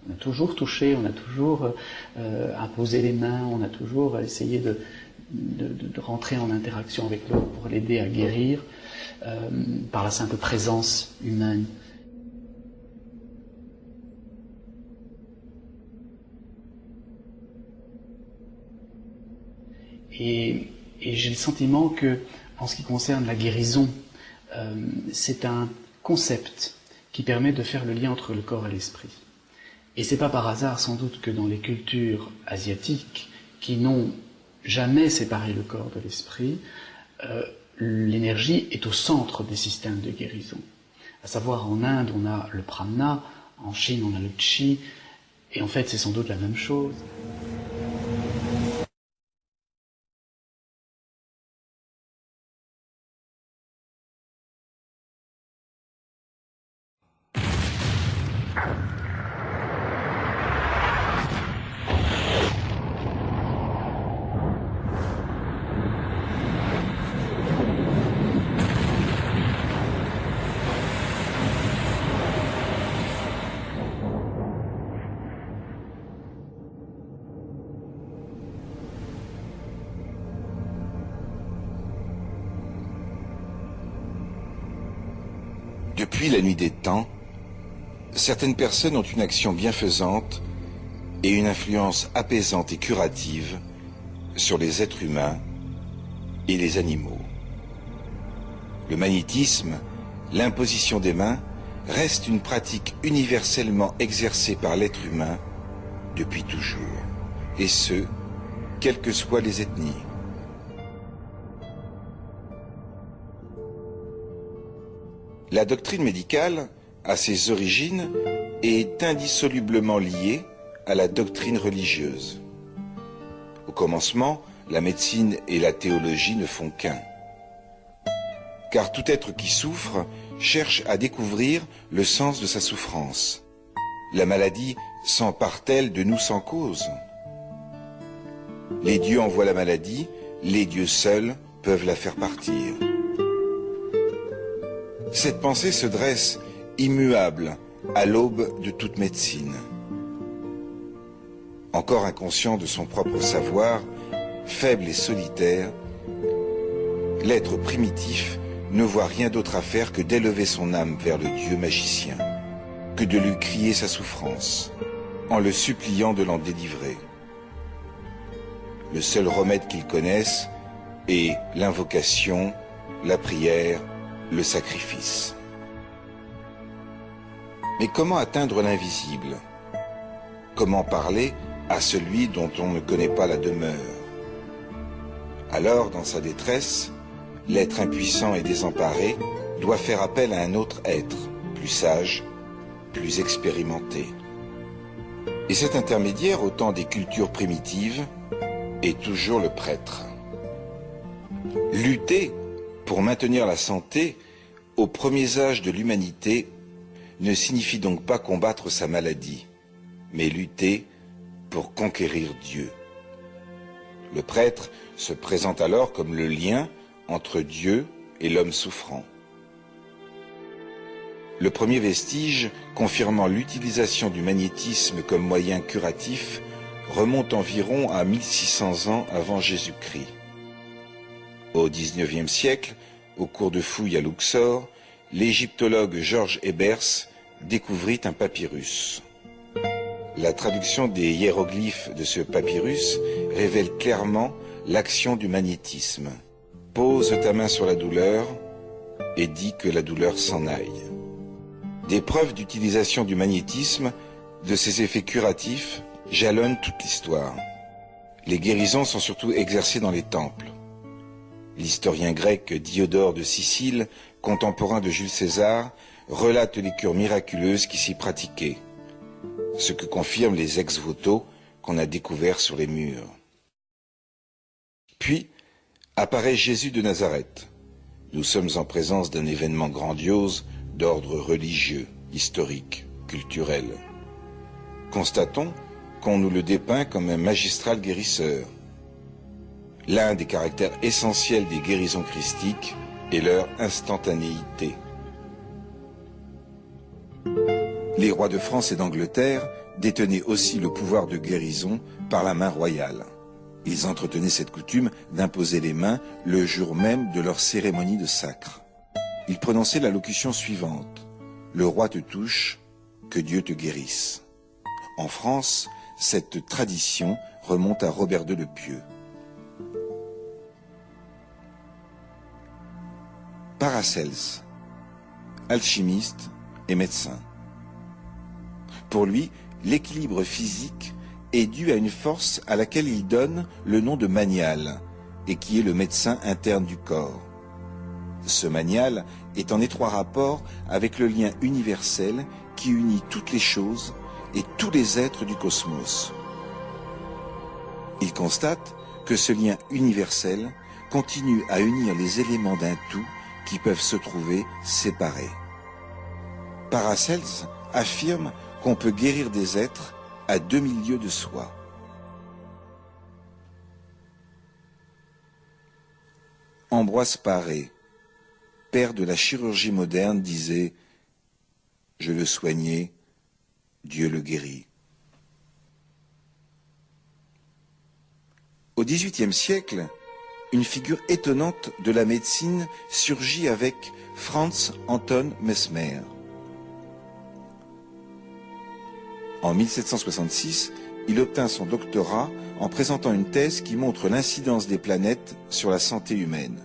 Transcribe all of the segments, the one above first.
On a toujours touché, on a toujours imposé les mains, on a toujours essayé de rentrer en interaction avec l'autre pour l'aider à guérir par la simple présence humaine. Et j'ai le sentiment que, en ce qui concerne la guérison, c'est un concept qui permet de faire le lien entre le corps et l'esprit. Et c'est pas par hasard, sans doute, que dans les cultures asiatiques, qui n'ont jamais séparé le corps de l'esprit, l'énergie est au centre des systèmes de guérison. À savoir, en Inde, on a le prana, en Chine, on a le chi, et en fait, c'est sans doute la même chose. Depuis la nuit des temps, certaines personnes ont une action bienfaisante et une influence apaisante et curative sur les êtres humains et les animaux. Le magnétisme, l'imposition des mains, reste une pratique universellement exercée par l'être humain depuis toujours, et ce, quelles que soient les ethnies. La doctrine médicale, à ses origines, est indissolublement liée à la doctrine religieuse. Au commencement, la médecine et la théologie ne font qu'un. Car tout être qui souffre cherche à découvrir le sens de sa souffrance. La maladie s'empare-t-elle de nous sans cause? Les dieux envoient la maladie, les dieux seuls peuvent la faire partir. Cette pensée se dresse immuable à l'aube de toute médecine. Encore inconscient de son propre savoir, faible et solitaire, l'être primitif ne voit rien d'autre à faire que d'élever son âme vers le Dieu magicien, que de lui crier sa souffrance, en le suppliant de l'en délivrer. Le seul remède qu'il connaisse est l'invocation, la prière, le sacrifice. Mais comment atteindre l'invisible? Comment parler à celui dont on ne connaît pas la demeure? Alors, dans sa détresse, l'être impuissant et désemparé doit faire appel à un autre être, plus sage, plus expérimenté. Et cet intermédiaire, au temps des cultures primitives, est toujours le prêtre. Lutter pour maintenir la santé aux premiers âges de l'humanité ne signifie donc pas combattre sa maladie, mais lutter pour conquérir Dieu. Le prêtre se présente alors comme le lien entre Dieu et l'homme souffrant. Le premier vestige confirmant l'utilisation du magnétisme comme moyen curatif remonte environ à 1600 ans avant Jésus-Christ. Au XIXe siècle, au cours de fouilles à Luxor, l'égyptologue Georges Ebers découvrit un papyrus. La traduction des hiéroglyphes de ce papyrus révèle clairement l'action du magnétisme. Pose ta main sur la douleur et dis que la douleur s'en aille. Des preuves d'utilisation du magnétisme, de ses effets curatifs, jalonnent toute l'histoire. Les guérisons sont surtout exercées dans les temples. L'historien grec Diodore de Sicile, contemporain de Jules César, relate les cures miraculeuses qui s'y pratiquaient, ce que confirment les ex-voto qu'on a découverts sur les murs. Puis apparaît Jésus de Nazareth. Nous sommes en présence d'un événement grandiose d'ordre religieux, historique, culturel. Constatons qu'on nous le dépeint comme un magistral guérisseur. L'un des caractères essentiels des guérisons christiques est leur instantanéité. Les rois de France et d'Angleterre détenaient aussi le pouvoir de guérison par la main royale. Ils entretenaient cette coutume d'imposer les mains le jour même de leur cérémonie de sacre. Ils prononçaient la locution suivante: « Le roi te touche, que Dieu te guérisse ». En France, cette tradition remonte à Robert II le Pieux. Paracelse, alchimiste et médecin. Pour lui, l'équilibre physique est dû à une force à laquelle il donne le nom de manial, et qui est le médecin interne du corps. Ce manial est en étroit rapport avec le lien universel qui unit toutes les choses et tous les êtres du cosmos. Il constate que ce lien universel continue à unir les éléments d'un tout qui peuvent se trouver séparés. Paracelse affirme qu'on peut guérir des êtres à 2000 lieues de soi. Ambroise Paré, père de la chirurgie moderne, disait « Je le soignais, Dieu le guérit ». Au XVIIIe siècle, une figure étonnante de la médecine surgit avec Franz Anton Mesmer. En 1766, il obtint son doctorat en présentant une thèse qui montre l'incidence des planètes sur la santé humaine.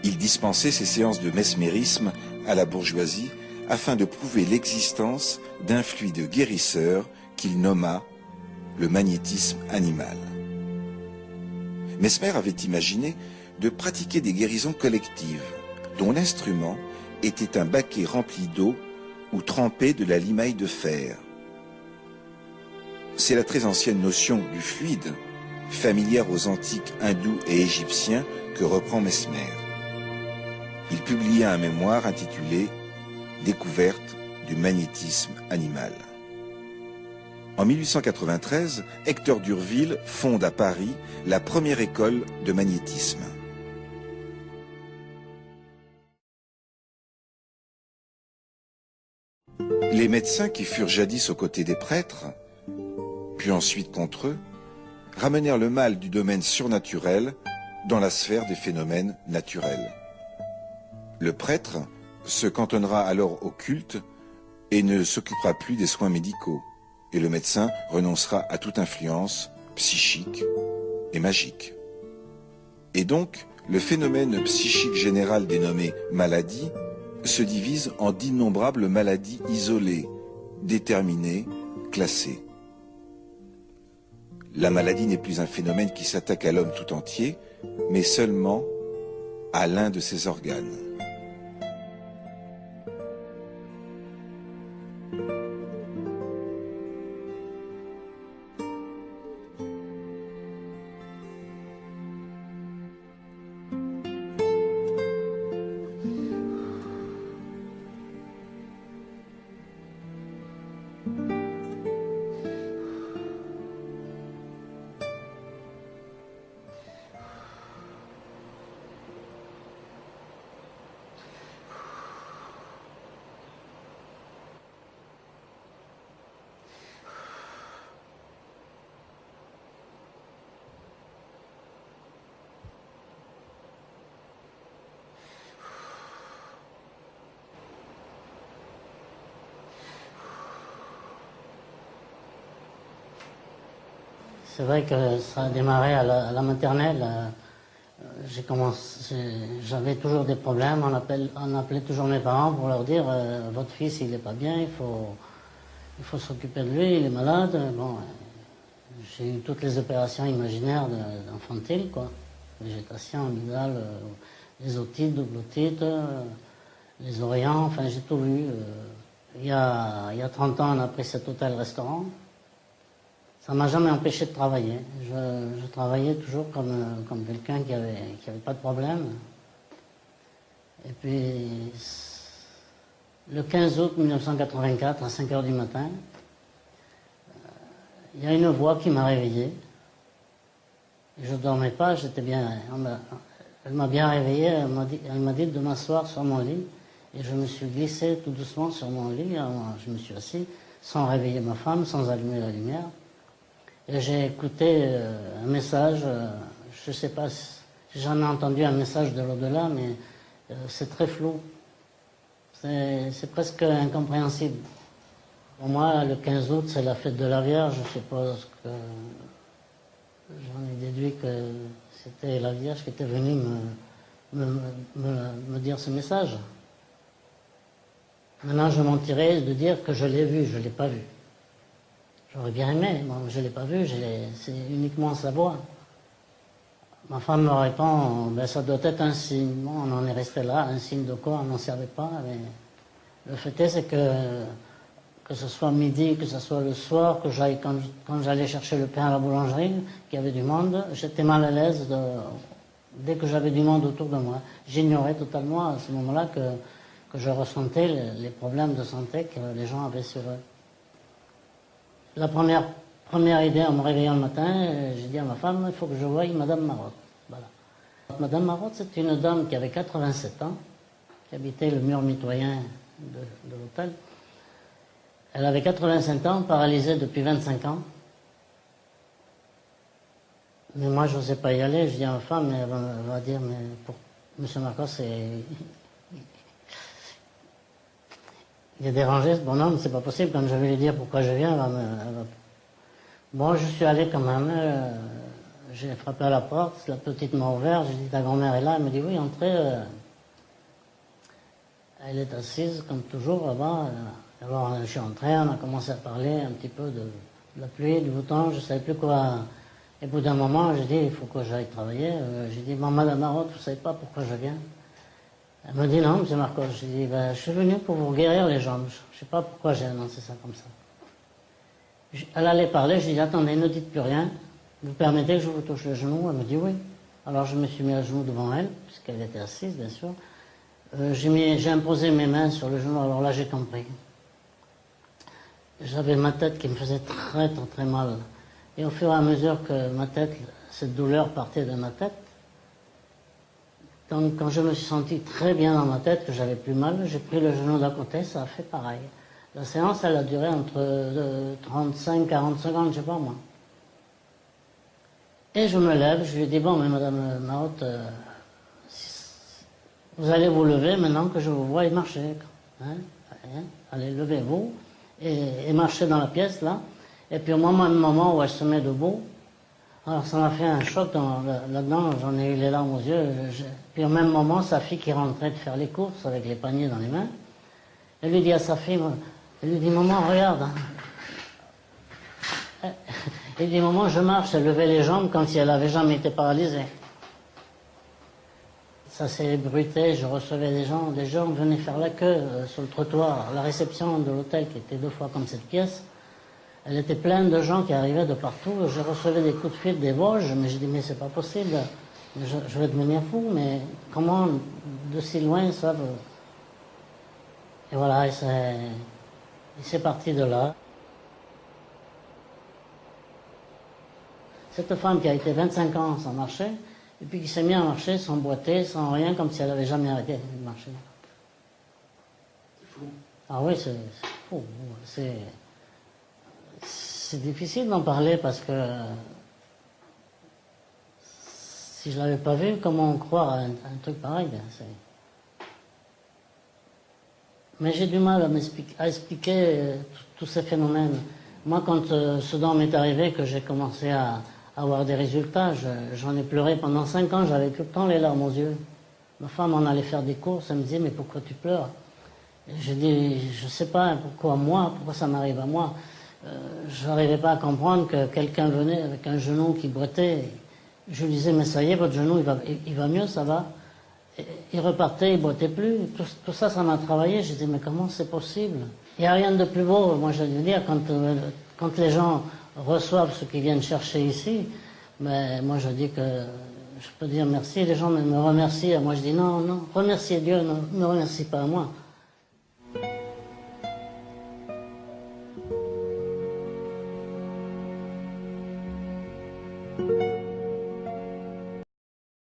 Il dispensait ses séances de mesmérisme à la bourgeoisie afin de prouver l'existence d'un fluide guérisseur qu'il nomma le magnétisme animal. Mesmer avait imaginé de pratiquer des guérisons collectives, dont l'instrument était un baquet rempli d'eau ou trempé de la limaille de fer. C'est la très ancienne notion du fluide, familière aux antiques hindous et égyptiens, que reprend Mesmer. Il publia un mémoire intitulé « Découverte du magnétisme animal ». En 1893, Hector d'Urville fonde à Paris la première école de magnétisme. Les médecins qui furent jadis aux côtés des prêtres, puis ensuite contre eux, ramenèrent le mal du domaine surnaturel dans la sphère des phénomènes naturels. Le prêtre se cantonnera alors au culte et ne s'occupera plus des soins médicaux, et le médecin renoncera à toute influence psychique et magique. Et donc, le phénomène psychique général dénommé maladie se divise en d'innombrables maladies isolées, déterminées, classées. La maladie n'est plus un phénomène qui s'attaque à l'homme tout entier, mais seulement à l'un de ses organes. C'est vrai que ça a démarré à la maternelle. J'avais toujours des problèmes. On appelait toujours mes parents pour leur dire votre fils il n'est pas bien, il faut s'occuper de lui, il est malade. Bon, j'ai eu toutes les opérations imaginaires d'infantile, quoi. Végétation, amygdale, les otites, double otite, les orients, enfin j'ai tout vu. Il y a 30 ans, on a pris cet hôtel-restaurant. Ça ne m'a jamais empêché de travailler. Je travaillais toujours comme quelqu'un qui avait pas de problème. Et puis, le 15 août 1984, à 5 h du matin, il y a une voix qui m'a réveillé. Je ne dormais pas, j'étais bien. Elle m'a bien réveillé, elle m'a dit de m'asseoir sur mon lit Et je me suis glissé tout doucement sur mon lit. Alors, je me suis assis sans réveiller ma femme, sans allumer la lumière. Et j'ai écouté un message, je ne sais pas si j'en ai entendu un message de l'au-delà, mais c'est très flou. C'est presque incompréhensible. Pour moi, le 15 août, c'est la fête de la Vierge. Je suppose que j'en ai déduit que c'était la Vierge qui était venue me dire ce message. Maintenant, je mentirais de dire que je l'ai vu, je ne l'ai pas vu. J'aurais bien aimé, moi, je ne l'ai pas vu, c'est uniquement sa voix. Ma femme me répond, ben, ça doit être un signe. Bon, on en est resté là, un signe de quoi, on n'en savait pas. Mais le fait est, c'est que ce soit midi, que ce soit le soir, que j'aille quand j'allais chercher le pain à la boulangerie, qu'il y avait du monde, j'étais mal à l'aise dès que j'avais du monde autour de moi. J'ignorais totalement à ce moment-là que je ressentais les problèmes de santé que les gens avaient sur eux. La première idée en me réveillant le matin, j'ai dit à ma femme, il faut que je voie Madame Marotte. Voilà. Madame Marotte, c'est une dame qui avait 87 ans, qui habitait le mur mitoyen de l'hôtel. Elle avait 85 ans, paralysée depuis 25 ans. Mais moi, je n'osais pas y aller. Je dis à ma femme, elle va dire, mais pour M. Marcos, il est dérangé, ce bonhomme, c'est pas possible. Quand je vais lui dire pourquoi je viens, Bon, je suis allé quand même. J'ai frappé à la porte, la petite m'a ouvert. J'ai dit, ta grand-mère est là. Elle me dit, oui, entrez. Elle est assise, comme toujours, là-bas. Alors, je suis entré, on a commencé à parler un petit peu de la pluie, du beau temps. Je ne savais plus quoi. Et au bout d'un moment, j'ai dit, il faut que j'aille travailler. J'ai dit, bon, Madame Marotte, vous ne savez pas pourquoi je viens? Elle me dit, non, M. Marcos. J'ai dit, ben, je suis venu pour vous guérir les jambes. Je ne sais pas pourquoi j'ai annoncé ça comme ça. Elle allait parler, j'ai dit, attendez, ne dites plus rien. Vous permettez que je vous touche le genou? Elle me dit oui. Alors je me suis mis à genoux devant elle, puisqu'elle était assise, bien sûr. J'ai imposé mes mains sur le genou, alors là j'ai compris. J'avais ma tête qui me faisait très, très, très mal. Et au fur et à mesure que ma tête, cette douleur partait de ma tête, donc quand je me suis senti très bien dans ma tête, que j'avais plus mal, j'ai pris le genou d'à côté, ça a fait pareil. La séance, elle a duré entre 35 et 40 secondes, je ne sais pas moi. Et je me lève, je lui dis, bon, mais Madame Marotte, vous allez vous lever maintenant que je vous vois et marcher. Hein? Allez, levez-vous et marchez dans la pièce, là. Et puis au moment où elle se met debout, alors ça m'a fait un choc là-dedans, j'en ai eu les larmes aux yeux. Puis au même moment, sa fille qui rentrait de faire les courses avec les paniers dans les mains, elle lui dit à sa fille, elle lui dit, maman, regarde. Elle dit, maman, je marche. Elle levait les jambes comme si elle n'avait jamais été paralysée. Ça s'est ébruité, je recevais des gens venaient faire la queue sur le trottoir. La réception de l'hôtel, qui était 2 fois comme cette pièce, elle était pleine de gens qui arrivaient de partout. Je recevais des coups de fil des Vosges, mais j'ai dit, mais c'est pas possible. Je vais devenir fou, mais comment de si loin ça veut... Et voilà, c'est parti de là. Cette femme qui a été 25 ans sans marcher, et puis qui s'est mise à marcher sans boiter, sans rien, comme si elle n'avait jamais arrêté de marcher. C'est fou. Ah oui, c'est fou. C'est difficile d'en parler parce que si je ne l'avais pas vu, comment croire à un truc pareil? Mais j'ai du mal à expliquer tous ces phénomènes. Moi, quand ce dont m'est arrivé, que j'ai commencé à avoir des résultats, j'en ai pleuré pendant 5 ans, j'avais tout le temps les larmes aux yeux. Ma femme en allait faire des courses, elle me disait, mais pourquoi tu pleures? J'ai dit, je ne sais pas, pourquoi ça m'arrive à moi. Je n'arrivais pas à comprendre que quelqu'un venait avec un genou qui boitait. Je lui disais, mais ça y est, votre genou, il va mieux, ça va? Il repartait, il boitait plus. Tout ça, ça m'a travaillé. Je disais, mais comment c'est possible? Il n'y a rien de plus beau, moi je veux dire, quand les gens reçoivent ce qu'ils viennent chercher ici, mais moi je dis que je peux dire merci, les gens me remercient, moi je dis non, remerciez Dieu, ne me remercie pas à moi.